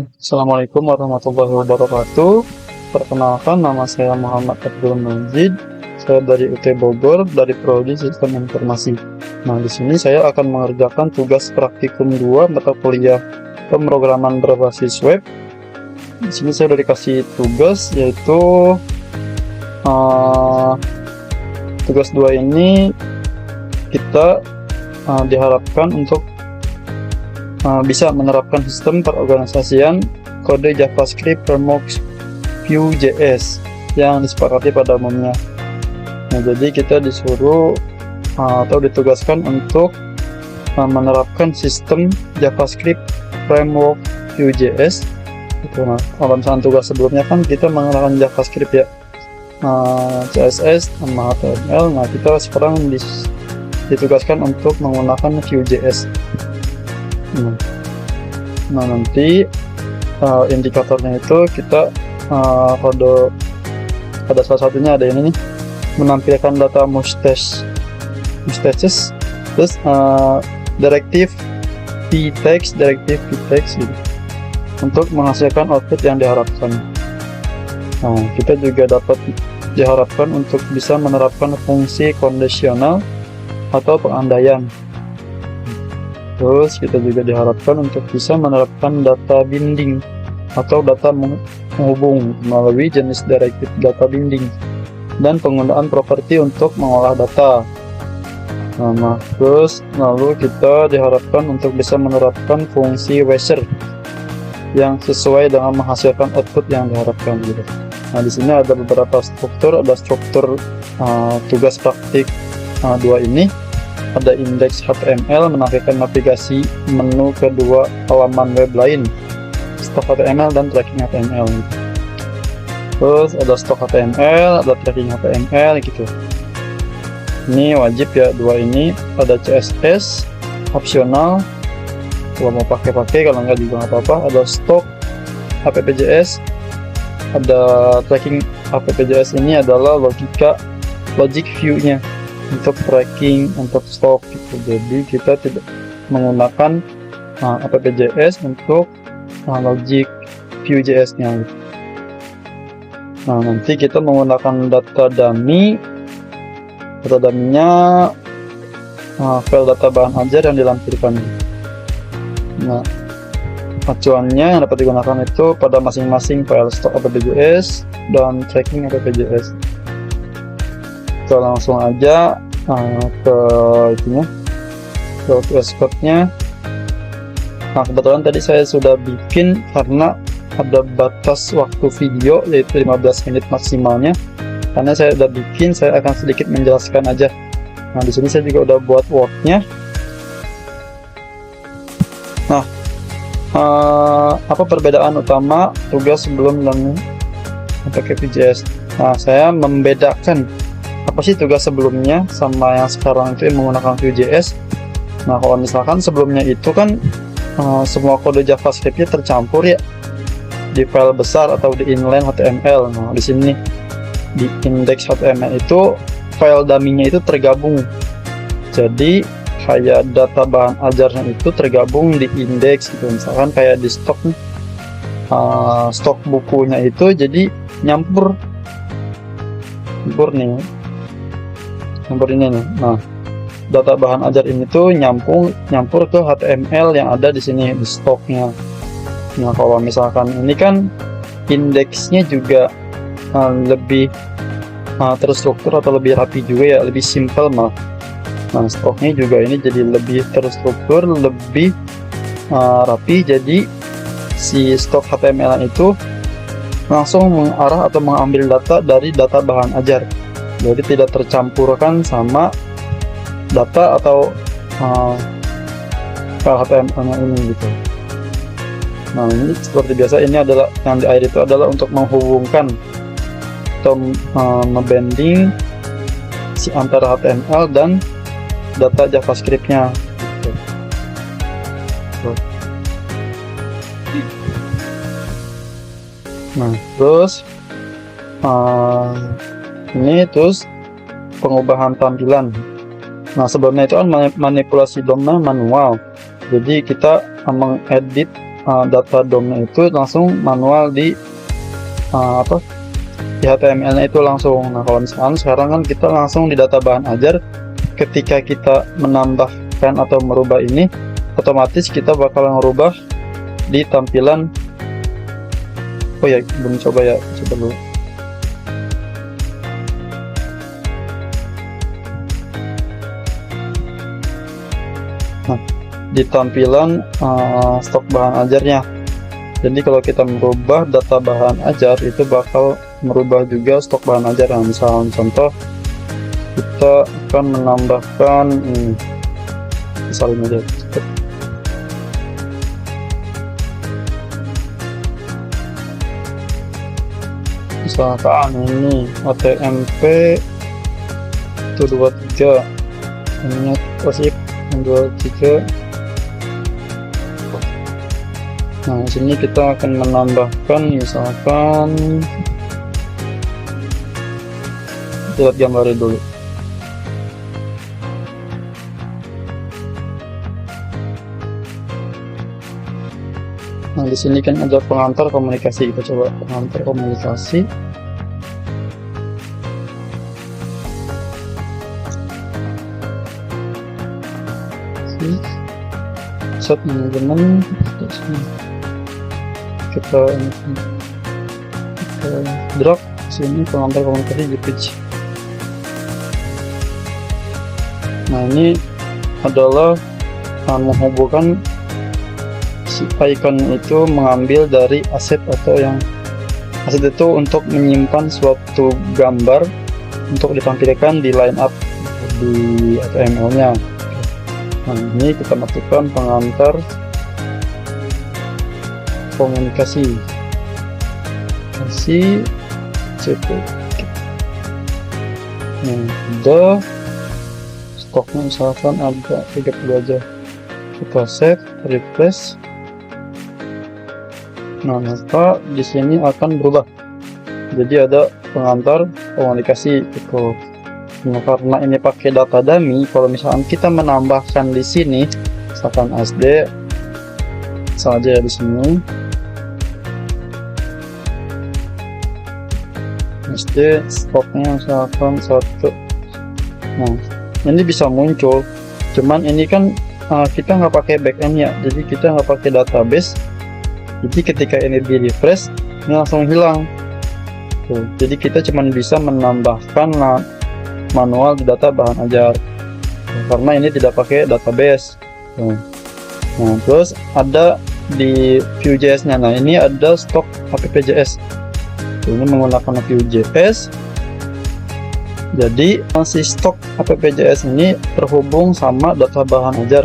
Assalamualaikum warahmatullahi wabarakatuh. Perkenalkan, nama saya Muhammad Abdul Majid. Saya dari UT Bogor, dari Prodi Sistem Informasi. Nah, di sini saya akan mengerjakan tugas praktikum 2 mata kuliah pemrograman berbasis web. Di sini saya sudah dikasih tugas, yaitu tugas 2 ini kita diharapkan untuk bisa menerapkan sistem perorganisasian kode JavaScript framework Vue.js yang disepakati pada umumnya. Nah, jadi kita disuruh atau ditugaskan untuk menerapkan sistem JavaScript framework Vue.js. Nah, kalau misalnya tugas sebelumnya kan kita mengenalkan JavaScript ya, CSS sama HTML. Nah, kita sekarang ditugaskan untuk menggunakan Vue.js. Nah, nanti indikatornya itu kita ada salah satunya, ada ini nih, menampilkan data mustaches, terus directive vtext gitu, untuk menghasilkan output yang diharapkan. Nah, kita juga dapat diharapkan untuk bisa menerapkan fungsi kondisional atau pengandaian. Terus kita juga diharapkan untuk bisa menerapkan data binding atau data menghubung melalui jenis directive data binding dan penggunaan properti untuk mengolah data. Nah, terus lalu kita diharapkan untuk bisa menerapkan fungsi where yang sesuai dengan menghasilkan output yang diharapkan gitu. Nah, di sini ada beberapa struktur, tugas praktik 2 ini. Ada indeks HTML menampilkan navigasi menu kedua halaman web lain, stok HTML dan tracking HTML gitu. Terus ada stok HTML, ada tracking HTML gitu. Ini wajib ya, 2 ini. Ada CSS opsional, kalau mau pakai, kalau enggak juga nggak apa-apa. Ada stok AppJS, ada tracking AppJS. Ini adalah logic view-nya untuk tracking, untuk stok gitu. Jadi kita tidak menggunakan AppJS untuk logic Vue.js nya gitu. Nah, nanti kita menggunakan data dummy. Data dummy-nya file data bahan ajar yang dilampirkan. Nah, acuannya yang dapat digunakan itu pada masing-masing file stok AppJS dan tracking AppJS. Kita langsung aja ke itunya, ke VS Code-nya. Nah, kebetulan tadi saya sudah bikin karena ada batas waktu video, yaitu 15 menit maksimalnya. Karena saya sudah bikin, saya akan sedikit menjelaskan aja. Nah, di sini saya juga udah buat Word-nya. Nah, apa perbedaan utama tugas sebelum dan pakai Vue.js? Nah, saya membedakan apa sih tugas sebelumnya sama yang sekarang itu yang menggunakan Vue.js. Nah, kalau misalkan sebelumnya itu kan semua kode JavaScript-nya tercampur ya di file besar atau di inline HTML. Nah, di sini di index HTML itu file dummy-nya itu tergabung. Jadi kayak data bahan ajarnya itu tergabung di index gitu. Misalkan kayak di stok bukunya itu jadi nyampur nih. Ini nih. Nah, data bahan ajar ini tuh nyampur ke HTML yang ada di sini di stoknya. Nah, kalau misalkan ini kan indeksnya juga lebih terstruktur atau lebih rapi juga ya, lebih simple malah. Nah, stoknya juga ini jadi lebih terstruktur, lebih rapi. Jadi si stok HTML itu langsung mengarah atau mengambil data dari data bahan ajar. Jadi tidak tercampurkan sama data atau file HTML-nya ini gitu. Nah, ini seperti biasa, ini adalah yang di akhir itu adalah untuk menghubungkan atau membanding si antara HTML dan data JavaScript-nya gitu. Nah, terus ini terus pengubahan tampilan. Nah, sebelumnya itu kan manipulasi domain manual. Jadi kita mengedit data DOM-nya itu langsung manual di di HTML-nya itu langsung. Nah, kalau misalkan sekarang kan kita langsung di data bahan ajar, ketika kita menambahkan atau merubah ini, otomatis kita bakal merubah di tampilan. Oh ya, belum coba ya, coba dulu. Nah, di tampilan stok bahan ajarnya. Jadi kalau kita merubah data bahan ajar, itu bakal merubah juga stok bahan ajar. Nah, misalnya contoh, kita akan menambahkan misalnya aja, misalkan ini ATMP 123, ini posisi 23. Nah, di sini kita akan menambahkan misalkan, lihat gambarnya dulu. Nah, di sini kan ada pengantar komunikasi. Kita coba pengantar komunikasi. Set manajemen. Kita drag sini pengantar komunikasi di page. Nah, ini adalah menghubungkan si icon itu mengambil dari aset, atau yang aset itu untuk menyimpan suatu gambar untuk ditampilkan di line up di HTML-nya. Nah, ini kita masukkan pengantar komunikasi CP. Nah, ada stoknya misalkan ada 30 aja, kita save, refresh. Nah, maka di sini akan berubah jadi ada pengantar komunikasi itu. Nah, karena ini pakai data dummy, kalau misalkan kita menambahkan di sini misalkan SD saja di sini, SD stoknya misalkan 1. Nah, ini bisa muncul, cuman ini kan kita nggak pakai backend ya, jadi kita nggak pakai database. Jadi ketika ini di refresh, ini langsung hilang. Tuh, jadi kita cuman bisa menambahkan manual di data bahan ajar, karena ini tidak pakai database. Nah, terus ada di Vue.js nya. Nah, ini ada stok app.js. Ini menggunakan Vue.js. Jadi si stok app.js ini terhubung sama data bahan ajar.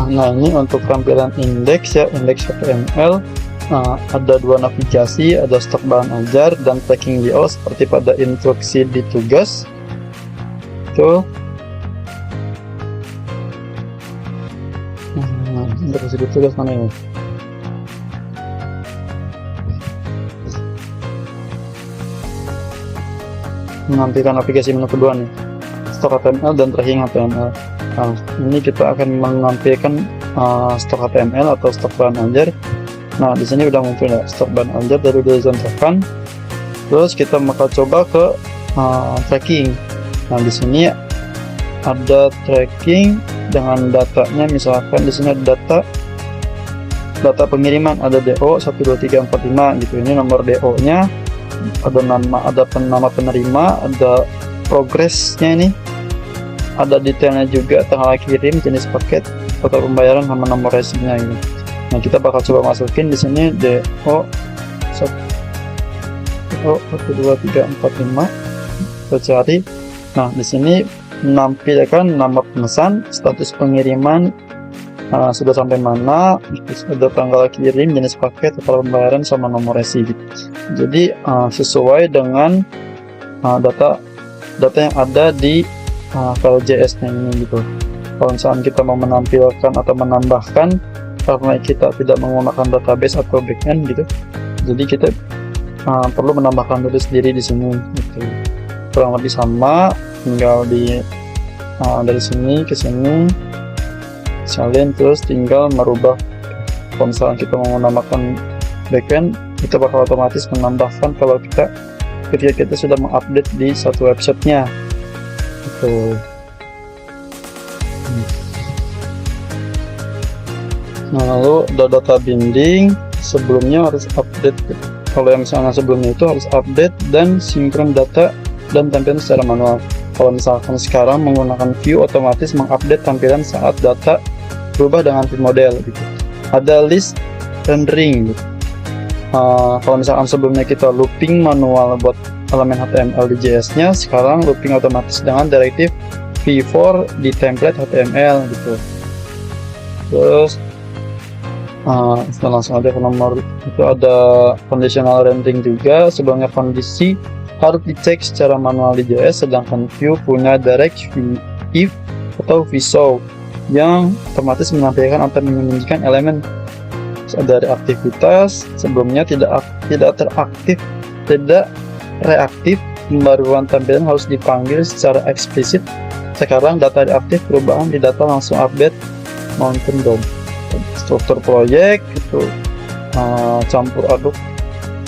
Nah, ini untuk tampilan indeks ya, indeks HTML. Nah, ada dua navigasi, ada stok bahan ajar dan tracking layout seperti pada instruksi di tugas. Tuh. Instruksi di tugas mana ini? Menampilkan aplikasi menu kedua nih, stok HTML dan tracking HTML. Nah, ini kita akan menampilkan stok HTML atau stok bahan ajar. Nah, di sini udah muncul ya stok bahan ajar, baru dicontohkan. Terus kita bakal coba ke tracking. Nah, di sini ada tracking dengan datanya, misalkan di sini ada data pengiriman, ada DO 12345 gitu. Ini nomor DO-nya, ada nama penerima, ada progresnya ini. Ada detailnya juga, tanggal kirim, jenis paket, foto pembayaran, sama nomor resinya ini. Nah, kita bakal coba masukin di sini DO 12345. Kita cari. Nah, di sini menampilkan nama pemesan, status pengiriman, sudah sampai mana, ada tanggal kirim, jenis paket, foto pembayaran, sama nomor resi gitu. Jadi sesuai dengan data yang ada di file JS-nya ini gitu. Kalau misalnya kita mau menampilkan atau menambahkan, karena kita tidak menggunakan database atau backend gitu, jadi kita perlu menambahkan metode sendiri di sini gitu. Kurang lebih sama, tinggal dari sini ke sini salin, terus tinggal merubah. Kalau misalnya kita mau menambahkan backend, itu bakal otomatis menambahkan kalau ketika kita sudah mengupdate di satu websitenya gitu. Nah, lalu data binding sebelumnya harus update. Kalau yang misalnya sebelumnya itu harus update dan sinkron data dan tampilan secara manual. Kalau misalkan sekarang menggunakan view, otomatis mengupdate tampilan saat data berubah dengan view model gitu. Ada list rendering gitu. Kalau misalkan sebelumnya kita looping manual buat elemen HTML di JS-nya, sekarang looping otomatis dengan direktif v4 di template HTML gitu. Terus kita langsung aja ke nomor itu, ada conditional rendering juga. Sebelumnya kondisi harus dicek secara manual di JS, sedangkan view punya direct if atau vShow yang otomatis menampilkan atau menyembunyikan elemen dari aktivitas sebelumnya tidak reaktif. Pembaruan tampilan harus dipanggil secara eksplisit. Sekarang data reaktif, perubahan di data langsung update mountain DOM. Struktur proyek itu campur aduk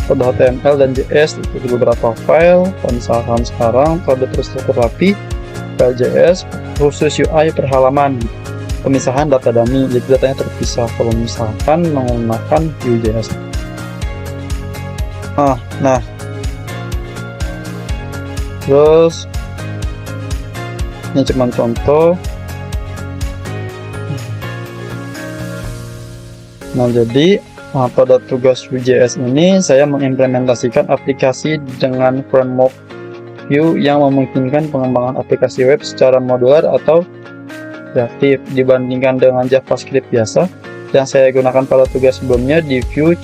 pada HTML dan JS itu di beberapa file. Kalau misalkan sekarang pada terstruktur rapi, file JS khusus UI per halaman, pemisahan data dummy, jadi datanya terpisah kalau misalkan menggunakan Vue.js. Nah, terus ini cuma contoh. Nah, jadi pada tugas Vue.js ini saya mengimplementasikan aplikasi dengan framework Vue yang memungkinkan pengembangan aplikasi web secara modular atau reaktif dibandingkan dengan JavaScript biasa yang saya gunakan pada tugas sebelumnya. Di Vue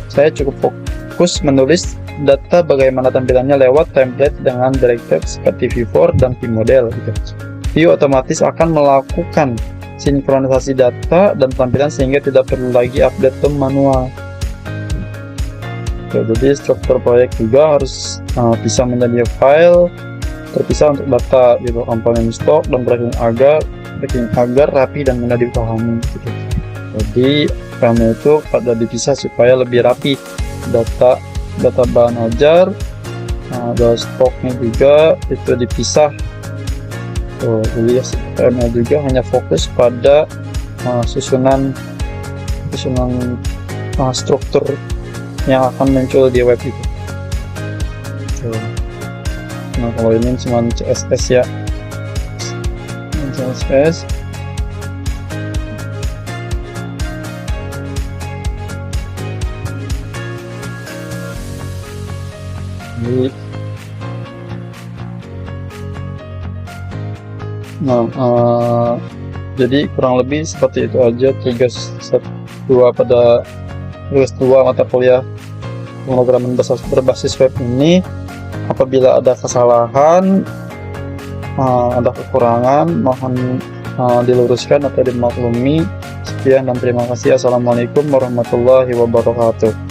saya cukup fokus menulis data bagaimana tampilannya lewat template dengan directive seperti v4 dan vModel gitu. Vue otomatis akan melakukan sinkronisasi data dan tampilan sehingga tidak perlu lagi update ke manual. Jadi struktur proyek juga harus bisa menjadi file terpisah untuk data gitu, komponen stok dan breaking agar rapi dan mudah dipahami gitu. Jadi filenya itu pada dipisah supaya lebih rapi, data bahan ajar, ada stoknya juga itu dipisah. Jadi filenya juga hanya fokus pada susunan struktur yang akan muncul di web itu. Nah, kalau ini cuma CSS ya, CSS. Jadi kurang lebih seperti itu aja tugas 2 pada tugas 2 mata kuliah pemrograman berbasis web ini. Apabila ada kesalahan, ada kekurangan, mohon diluruskan atau dimaklumi. Sekian dan terima kasih. Assalamualaikum warahmatullahi wabarakatuh.